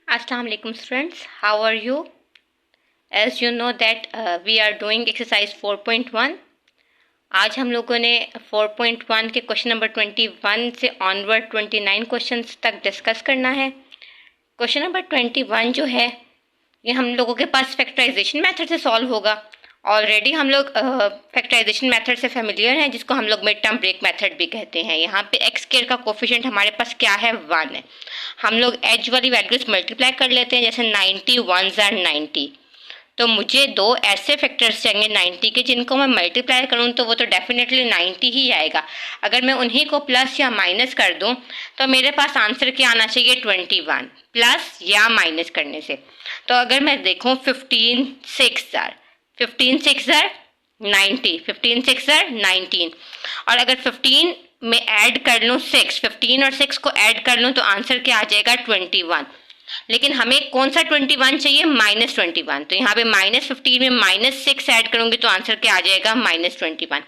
Assalamu alaikum students, how are you? As you know that we are doing exercise 4.1. आज हम लोगों ने 4.1 के क्वेश्चन नंबर 21 से ऑनवर्ड 29 क्वेश्चंस तक डिस्कस करना है। क्वेश्चन नंबर 21 जो है ये हम लोगों के पास फैक्टराइजेशन मेथड से सॉल्व होगा। ऑलरेडी हम लोग फैक्टराइजेशन मेथड से फेमिलियर हैं, जिसको हम लोग मिड टर्म ब्रेक मेथड भी कहते हैं। यहाँ पे एक्स स्क्वायर का कोफिशिएंट हमारे पास क्या है, 1 है। हम लोग एज वाली वैल्यूज मल्टीप्लाई कर लेते हैं, जैसे 90 1s आर 90। तो मुझे दो ऐसे फैक्टर्स चाहिए 90 के जिनको मैं मल्टीप्लाई करूँ तो वो तो डेफिनेटली 90 ही आएगा। अगर मैं उन्हीं को प्लस या माइनस कर दूँ तो मेरे पास आंसर क्या आना चाहिए, 21 प्लस या माइनस करने से। तो अगर मैं देखूँ 15 6 आर 90, 15 6 आर 19, और अगर 15 में ऐड कर लूँ 6, 15 और 6 को ऐड कर लूँ तो आंसर क्या आ जाएगा, 21। लेकिन हमें कौन सा 21 चाहिए, -21। तो यहाँ पे -15 में -6 ऐड करूंगी तो आंसर क्या आ जाएगा, -21।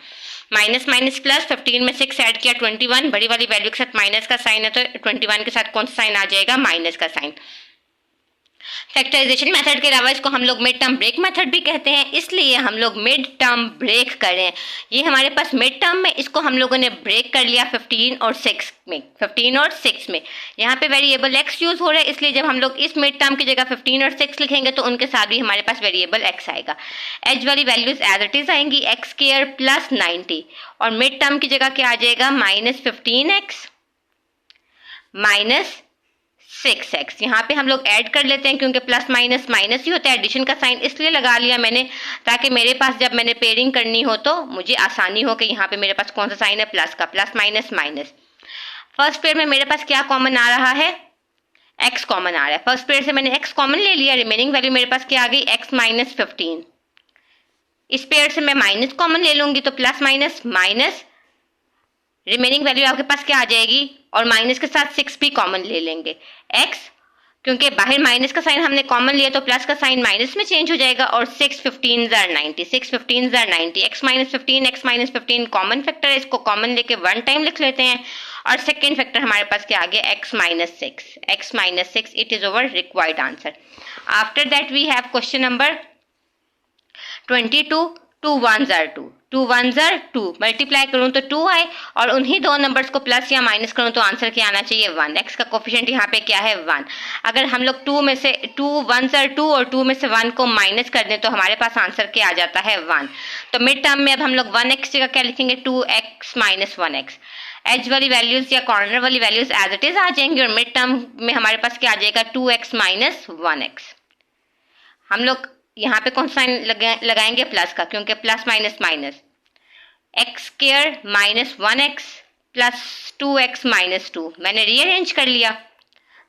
माइनस माइनस प्लस, 15 में 6 ऐड किया 21, बड़ी वाली वैल्यू के साथ माइनस का साइन है तो 21 के साथ कौन सा साइन आ जाएगा, माइनस का साइन। फैक्टराइजेशन मेथड के अलावा इसको हम लोग मिड टर्म ब्रेक मेथड भी कहते हैं, इसलिए हम लोग मिड टर्म ब्रेक करें। ये हमारे पास मिड टर्म में, इसको हम लोगों ने ब्रेक कर लिया 15 और 6 में, 15 और 6 में। यहाँ पे वेरिएबल एक्स यूज हो रहा है, इसलिए जब हम लोग इस मिड टर्म की जगह 15 और 6 लिखेंगे तो उनके साथ भी हमारे पास वेरिएबल एक्स आएगा। एज वाली वैल्यूज एज इट इज आएंगी, एक्स स्क्वायर प्लस 90, और मिड टर्म की जगह क्या आ जाएगा, -15x माइनस 6x। यहाँ पे हम लोग ऐड कर लेते हैं, क्योंकि प्लस माइनस माइनस ही होता है। एडिशन का साइन इसलिए लगा लिया मैंने ताकि मेरे पास जब मैंने पेयरिंग करनी हो तो मुझे आसानी हो कि यहाँ पे मेरे पास कौन सा साइन है, प्लस का, plus minus minus. First pair में मेरे पास क्या कॉमन आ रहा है, x कॉमन आ रहा है। फर्स्ट पेयर से मैंने x कॉमन ले लिया, रिमेनिंग वैल्यू मेरे पास क्या आ गई, x माइनस 15। इस पेयर से मैं माइनस कॉमन ले लूंगी तो plus minus minus, remaining value आपके पास क्या आ जाएगी, और माइनस के साथ 6 भी कॉमन ले लेंगे। x, क्योंकि बाहर माइनस का साइन हमने कॉमन लिया तो प्लस का साइन माइनस में चेंज हो जाएगा, और 6 15s are 90, 6 15s are 90। x minus 15 common factor है, इसको कॉमन लेके 1 टाइम लिख लेते हैं। और सेकेंड फैक्टर हमारे पास क्या आ गया, x minus 6। It is our required answer. After that we have question number 22। 2 1s are 2, 2 1s are 2, multiply करूं तो 2 आए, और उन्हीं दो नंबर्स को प्लस या माइनस करूं तो आंसर क्या आना चाहिए, 1। एक्स का कोफिशिएंट यहाँ पे क्या है, 1। अगर हम लोग 2 में से 2 1s आर 2 और 2 में से 1 को माइनस कर दें तो हमारे पास आंसर क्या आ जाता है, 1। तो मिड टर्म में अब हम लोग 1x जगह क्या लिखेंगे, 2x माइनस 1x। एज वाली वैल्यूज या कॉर्नर वाली वैल्यूज एज इट इज आ जाएंगी, और मिड टर्म में हमारे पास क्या आ जाएगा, 2x माइनस 1x। हम लोग यहाँ पे कौन सा साइन लगाएंगे, प्लस का, क्योंकि plus minus minus. X square minus 1x plus 2x minus 2, मैंने रीअरेंज कर लिया।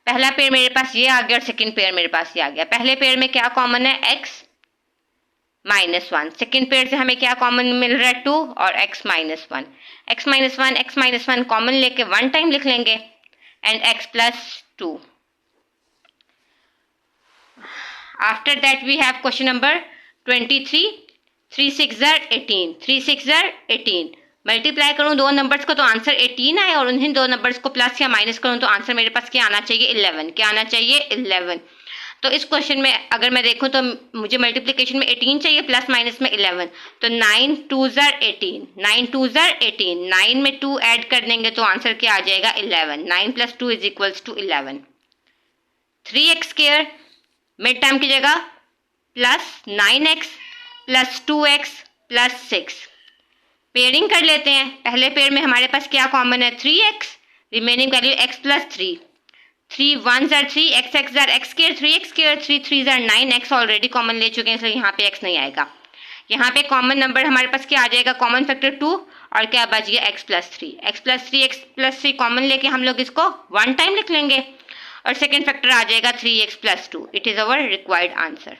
पहला पेयर मेरे पास ये आ गया और सेकंड पेयर मेरे पास ये आ गया। पहले पेयर में क्या कॉमन है, x माइनस 1। सेकेंड पेयर से हमें क्या कॉमन मिल रहा है, 2 और x minus 1। x minus 1 common लेके 1 टाइम लिख लेंगे, and x plus 2। After that we have question number 23। 3 6 are 18, 3 6 are 18। Multiply करूं दो नंबर्स को तो आंसर 18 आए, और उन्हीं दो नंबर्स को प्लस या माइनस करूं तो आंसर मेरे पास क्या आना चाहिए, 11। क्या आना चाहिए, 11। तो इस क्वेश्चन में अगर मैं देखूं तो मुझे मल्टीप्लिकेशन में 18 चाहिए, प्लस माइनस में 11। तो 9 2s are 18, 9 2s are 18, 9 में 2 ऐड कर देंगे तो आंसर क्या आ जाएगा, 11। 9 plus 2 is equals to 11। 3x square mid term की जगह plus 9x plus 2x plus 6। Pairing कर लेते हैं। पहले पेयर में हमारे पास क्या कॉमन है, 3x, remaining value x plus 3। 3 1s are 3, x are x square, 3x square, 3 3s are 9, x already common ले चुके हैं इसलिए यहाँ पे x नहीं आएगा। यहाँ पे कॉमन नंबर हमारे पास क्या आ जाएगा, कॉमन फैक्टर 2, और क्या बच गया, x plus 3। x plus 3 common लेके हम लोग इसको 1 टाइम लिख लेंगे, और सेकेंड फैक्टर आ जाएगा 3x plus 2। It is our required answer.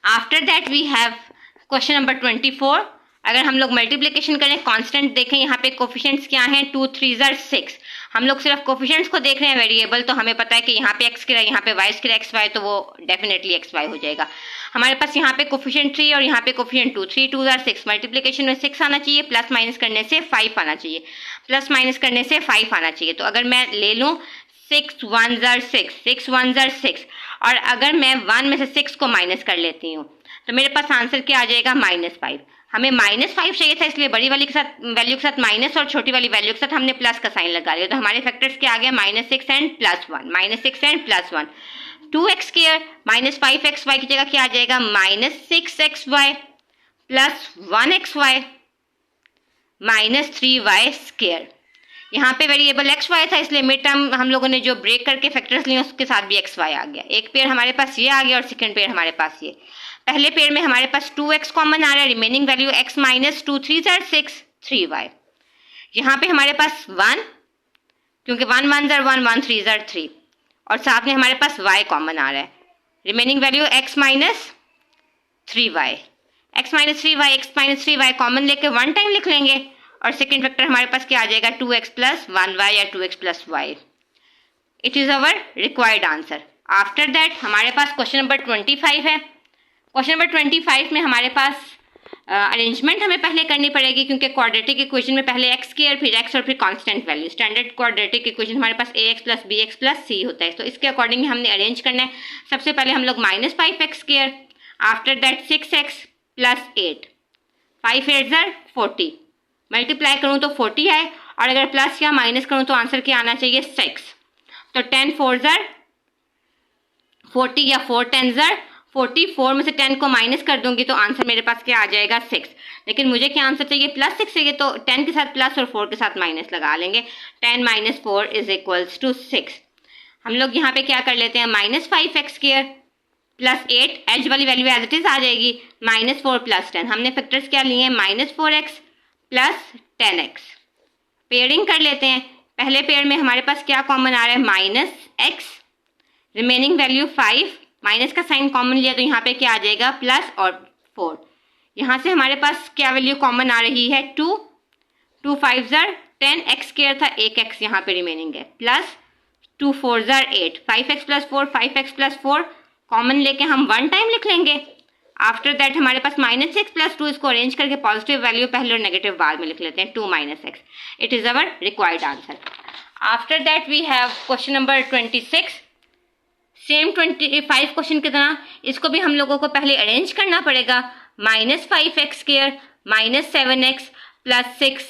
After that we have question number 24। अगर हम लोग मल्टीप्लिकेशन करें, कांस्टेंट देखें, यहाँ पे कोफिशिएंट्स क्या हैं, 2 3s are 6। हम लोग सिर्फ कोफिशिएंट्स को देख रहे हैं, वेरिएबल तो हमें पता है कि यहाँ पे x स्क्वायर, यहाँ पे y स्क्वायर x y, तो वो डेफिनेटली x y हो जाएगा। हमारे पास यहाँ पे कोफिशिएंट 3 और यहाँ पे कोफिशिएंट 2, 3 2s are 6। मल्टीप्लिकेशन में 6 आना चाहिए, प्लस माइनस करने से 5 आना चाहिए, प्लस माइनस करने से 5 आना चाहिए। तो अगर मैं ले लूँ 6 1 ज़र 6, 6 1 ज़र 6, और अगर मैं 1 में से 6 को माइनस कर लेती हूँ तो मेरे पास आंसर क्या आ जाएगा, -5। हमें -5 चाहिए था, इसलिए बड़ी वाली के साथ वैल्यू के साथ माइनस और छोटी वाली वैल्यू के साथ हमने प्लस का साइन लगा लिया। तो हमारे फैक्टर्स क्या आ गया, -6 and +1, -6 and +1। 2x square -5xy की जगह क्या आ जाएगा, -6xy plus 1xy -3y square. यहाँ पे वेरिएबल एक्स वाई था, इसलिए मिड टर्म हम लोगों ने जो ब्रेक करके फैक्टर्स लिए उसके साथ भी एक्स वाई आ गया। एक पेयर हमारे पास ये आ गया और सेकंड पेयर हमारे पास ये। पहले पेयर में हमारे पास 2x कॉमन आ रहा है, रिमेनिंग वैल्यू x माइनस 2 3 ज़र 6 3y। यहाँ पे हमारे पास 1, क्योंकि 1 1 ज़र 1 1 3 ज़र 3, और साथ में हमारे पास y कॉमन आ रहा है, remaining value x minus 3y। x minus 3y, x minus 3y common लेके 1 टाइम लिख लेंगे, और सेकेंड फैक्टर हमारे पास क्या आ जाएगा, 2x प्लस 1y या 2x plus y। It is our required answer. After that हमारे पास क्वेश्चन नंबर 25 है। क्वेश्चन नंबर 25 में हमारे पास अरेंजमेंट हमें पहले करनी पड़ेगी, क्योंकि क्वाड्रेटिक इक्वेशन में पहले एक्स स्क्वायर फिर एक्स और फिर constant value. Standard quadratic equation हमारे पास ax plus bx plus c होता है, तो इसके अकॉर्डिंग हमने अरेंज करना है। सबसे पहले हम लोग -5x square, after that 6x plus 8, 5 8 ज़र 40, मल्टीप्लाई करूँ तो 40 आए, और अगर प्लस या माइनस करूँ तो आंसर क्या आना चाहिए, 6। तो 10 4 ज़र 40 या 4 10 ज़र 40, 4 में से 10 को माइनस कर दूंगी तो आंसर मेरे पास क्या आ जाएगा, 6। लेकिन मुझे क्या आंसर चाहिए, +6 चाहिए, तो 10 के साथ प्लस और 4 के साथ माइनस लगा लेंगे। 10 - 4 = 6। हम लोग यहाँ पे क्या कर लेते हैं, -5x स्क्वायर प्लस 8, एज वाली वैल्यू एज इट इज आ जाएगी, -4 + 10। हमने फैक्टर्स क्या लिए हैं, -4x प्लस 10x। पेयरिंग कर लेते हैं। पहले पेयर में हमारे पास क्या कॉमन आ रहा है, -x, रिमेनिंग वैल्यू 5, माइनस का साइन कॉमन लिया तो यहाँ पे क्या आ जाएगा, प्लस और 4। यहाँ से हमारे पास क्या वैल्यू कॉमन आ रही है, 2, 2 5 ज़र 10, x स्क्वायर था, 1x यहाँ पे रिमेनिंग है, प्लस 2 4 ज़र 8, 5x plus 4, 5x plus 4 common लेके हम 1 टाइम लिख लेंगे। आफ्टर दैट हमारे पास -6 + 2, इसको अरेंज करके पॉजिटिव वैल्यू पहले और नेगेटिव बाद में लिख लेते हैं, 2 - x। It is our required answer. After that we have question number 26। Same 25 question की तरह इसको भी हम लोगों को पहले अरेंज करना पड़ेगा। -5x square -7x plus 6।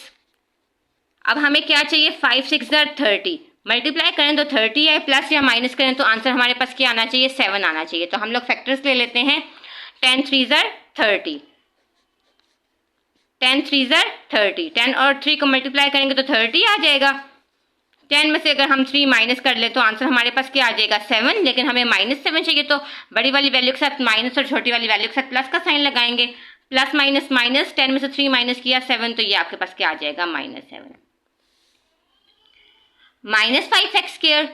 अब हमें क्या चाहिए, 5 6 ज़र 30, मल्टीप्लाई करें तो 30 है, प्लस या माइनस करें तो आंसर हमारे पास क्या आना चाहिए, 7 आना चाहिए। तो हम लोग फैक्टर्स ले लेते हैं, 10 3 ज़र 30, 10 3 ज़र 30, 10 और 3 को मल्टीप्लाई करेंगे तो 30 आ जाएगा। 10 में से अगर हम 3 माइनस कर ले तो आंसर हमारे पास क्या आ जाएगा, 7। लेकिन हमें -7 चाहिए, तो बड़ी वाली वैल्यू के साथ माइनस और छोटी वाली वैल्यू के साथ प्लस का साइन लगाएंगे। प्लस माइनस माइनस, 10 में से 3 माइनस किया 7, तो ये आपके पास क्या आ जाएगा, -7। -5x स्क्वायर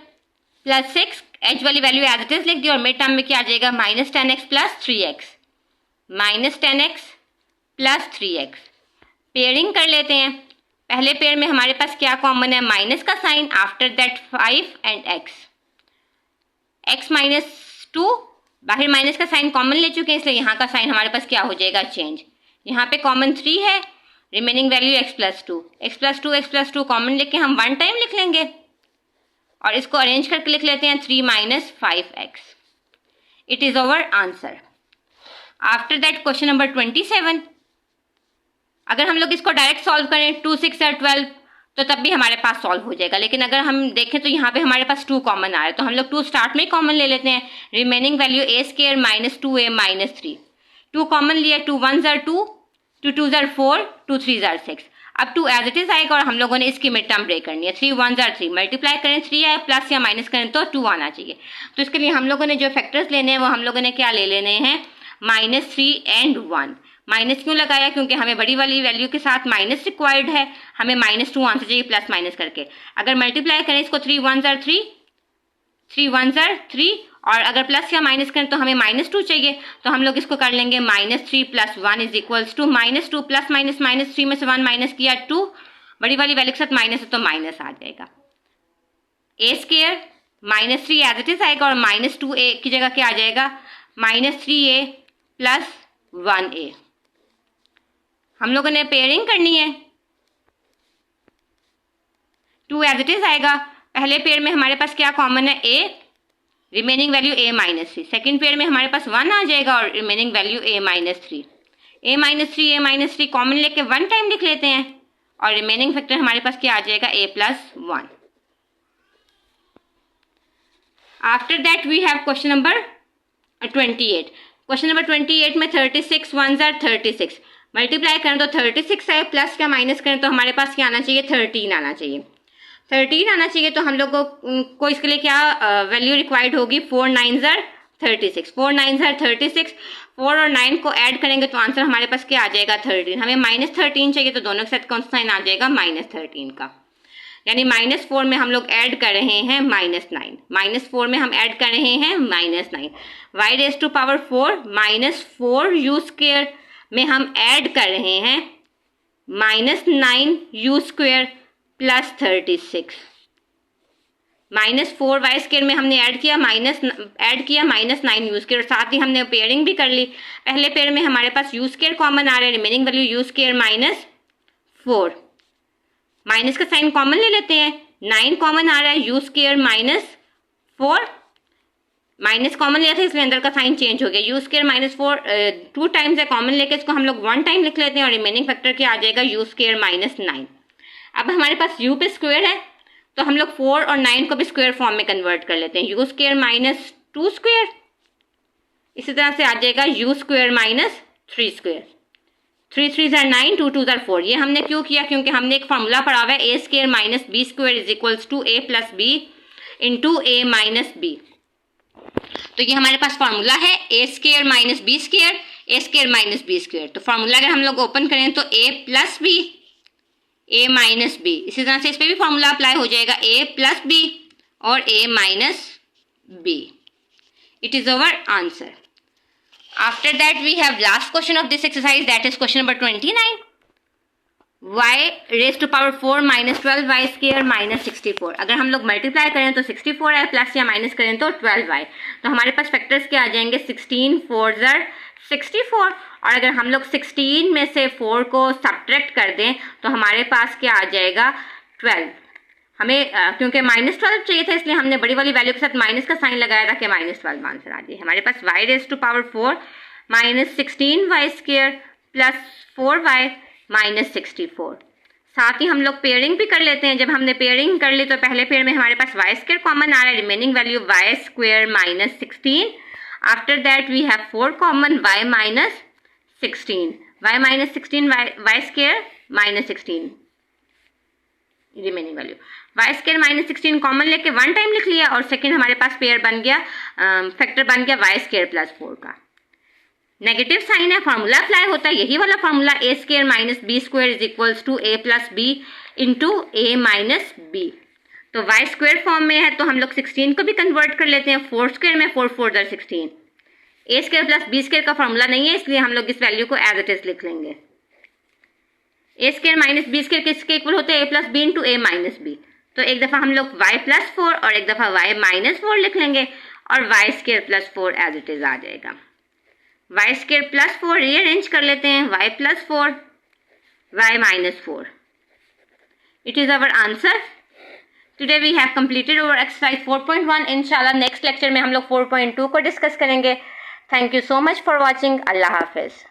प्लस 6, एच वाली वैल्यू एज इट इज लिख दी, और मिड टर्म में क्या आ जाएगा, -10x plus 3x, -10x plus 3x। Pairing कर लेते हैं। पहले पेयर में हमारे पास क्या कॉमन है, माइनस का sign, after that 5 and x -2, बाहर माइनस का साइन कॉमन ले चुके हैं, इसलिए यहाँ का साइन हमारे पास क्या हो जाएगा, चेंज। यहाँ पे कॉमन 3 है, remaining value x + 2, x + 2 common लेके हम 1 टाइम लिख लेंगे, और इसको अरेंज करके लिख लेते हैं, 3 - 5x। It is our answer. After that question number 27। अगर हम लोग इसको डायरेक्ट सॉल्व करें, 2 6 ज़र 12, तो तब भी हमारे पास सॉल्व हो जाएगा। लेकिन अगर हम देखें तो यहाँ पे हमारे पास 2 कॉमन आ रहा है, तो हम लोग 2 स्टार्ट में कॉमन ले लेते हैं। Remaining value a square -2a -3, 2 common लिया, 2 1 ज़र 2, 2 2 ज़र 4, 2 3 ज़र 6। अब 2 एज इट इज आएगा, और हम लोगों ने इसकी मिड टर्म ब्रेक करनी है। 3 1 ज़र 3, मल्टीप्लाई करें 3 आए, प्लस या माइनस करें तो 2 आना चाहिए। तो इसके लिए हम लोगों ने जो फैक्टर्स लेने हैं वो हम लोगों ने क्या ले लेने हैं, -3 एंड 1। माइनस क्यों लगाया, क्योंकि हमें बड़ी वाली वैल्यू के साथ माइनस रिक्वायर्ड है, हमें -2 आंसर चाहिए प्लस माइनस करके। अगर मल्टीप्लाई करें इसको, 3 1 ज़र 3, 3 1 ज़र 3, और अगर प्लस या माइनस करें तो हमें -2 चाहिए, तो हम लोग इसको कर लेंगे, -3 + 1 = -2, प्लस माइनस -3 में से 1 माइनस किया 2, बड़ी वाली वैल्यू के साथ माइनस है तो माइनस आ जाएगा। a square -3 as it is आएगा, और -2a की जगह क्या आ जाएगा, -3a + 1a। हम लोगों ने पेयरिंग करनी है, 2 एज इट इज आएगा, पहले पेयर में हमारे पास क्या कॉमन है, a, remaining value a minus 3। Second pair में हमारे पास 1 आ जाएगा और remaining value a minus 3। a minus 3 common लेके 1 टाइम लिख लेते हैं और रिमेनिंग फैक्टर हमारे पास क्या आ जाएगा, a plus 1। After that we have question number 28। Question number 28 में 36 1s आर 36, मल्टीप्लाई करें तो 36 है, प्लस क्या माइनस करें तो हमारे पास क्या आना चाहिए, 13 आना चाहिए। 13 आना चाहिए तो हम लोग को इसके लिए क्या वैल्यू रिक्वायर्ड होगी, 4 9s आर 36, 4 9s आर 36। 4 और 9 को ऐड करेंगे तो आंसर हमारे पास क्या आ जाएगा, 13। हमें -13 चाहिए तो दोनों के साथ कौन सा साइन आ जाएगा, -13 का। यानी -4 में हम लोग ऐड कर रहे हैं -9, -4 में हम ऐड कर रहे हैं -9। y raise to power 4 -4 u square में हम ऐड कर रहे हैं -9 u square plus 36। -4 y square में हमने ऐड किया -9 यू स्क्वायर, साथ ही हमने पेयरिंग भी कर ली। पहले पेयर में हमारे पास यू स्क्वायर कॉमन आ रहा है, remaining value you square -4, minus का साइन कॉमन ले लेते हैं, 9 कॉमन आ रहा है, यू स्क्वायर -4, माइनस कॉमन लिया था इसलिए अंदर का साइन चेंज हो गया, यू स्क्वायर -4 2 टाइम्स है, कॉमन लेके इसको हम लोग 1 टाइम लिख लेते हैं और रिमेनिंग फैक्टर क्या आ जाएगा, यू स्क्वायर -9। अब हमारे पास u पे स्क्वायर है तो हम लोग 4 और 9 को भी स्क्वायर फॉर्म में कन्वर्ट कर लेते हैं, यू स्क्वायर -2 स्क्वायर, इसी तरह से आ जाएगा u square -3 square. 3 3s are 9, 2 2s are 4। ये हमने क्यों किया, क्योंकि हमने एक फार्मूला पढ़ा हुआ है, a square minus b square is equals to a plus b into a minus b। तो ये हमारे पास फार्मूला है a square minus b square, a square minus b square. तो फार्मूला अगर हम लोग ओपन करें तो a plus b, a minus b, इसी तरह से इस पर भी फार्मूला अप्लाई हो जाएगा, a प्लस b और a minus b। It is our answer. After that we have last question of this exercise, that is question number 29. y raised to power 4 minus 12y square minus 64। अगर हम लोग multiply करें तो 64 है, plus या minus करें तो 12y। तो हमारे पास फैक्टर्स क्या आ जाएंगे, 16 4s are 64, और अगर हम लोग 16 में से 4 को सब्ट्रैक्ट कर दें तो हमारे पास क्या आ जाएगा, 12। हमें क्योंकि -12 चाहिए था इसलिए हमने बड़ी वाली वैल्यू के साथ माइनस का साइन लगाया था कि -12 आंसर आ जाए। हमारे पास y raise to power 4 minus 16y square plus 4y minus 64। साथ ही हम लोग पेयरिंग भी कर लेते हैं। जब हमने पेयरिंग कर ली तो पहले पेयर में हमारे पास y स्क्वायर कॉमन आ रहा है, remaining value y square minus 16। After that we have 4 common, y minus 16, y minus 16 y square minus 16 remaining value, y square minus 16 common लेके 1 टाइम लिख लिया और सेकंड हमारे पास पेयर बन गया, फैक्टर बन गया y स्क्वायर प्लस 4 का। नेगेटिव साइन है, फार्मूला अप्लाई होता है, यही वाला formula, a square minus b square is equals to a plus b into a minus b। तो y स्क्वायर फॉर्म में है तो हम लोग 16 को भी कन्वर्ट कर लेते हैं, 4 स्क्वायर में 4 4 दर 16। a square plus b square का फार्मूला नहीं है इसलिए हम लोग इस वैल्यू को एज इट इज लिख लेंगे। a square minus b square किसके इक्वल होते हैं, a plus b into a minus b। तो एक दफ़ा हम लोग y प्लस 4 और एक दफ़ा y माइनस 4 लिख लेंगे और y square plus 4 as it is आ जाएगा। y स्क्वायर प्लस 4 रीअरेंज कर लेते हैं, y plus 4 y minus 4। It is our answer. Today we have completed our exercise 4.1। इंशाल्लाह नेक्स्ट लेक्चर में हम लोग 4.2 को डिस्कस करेंगे। Thank you so much for watching. अल्लाह हाफिज़।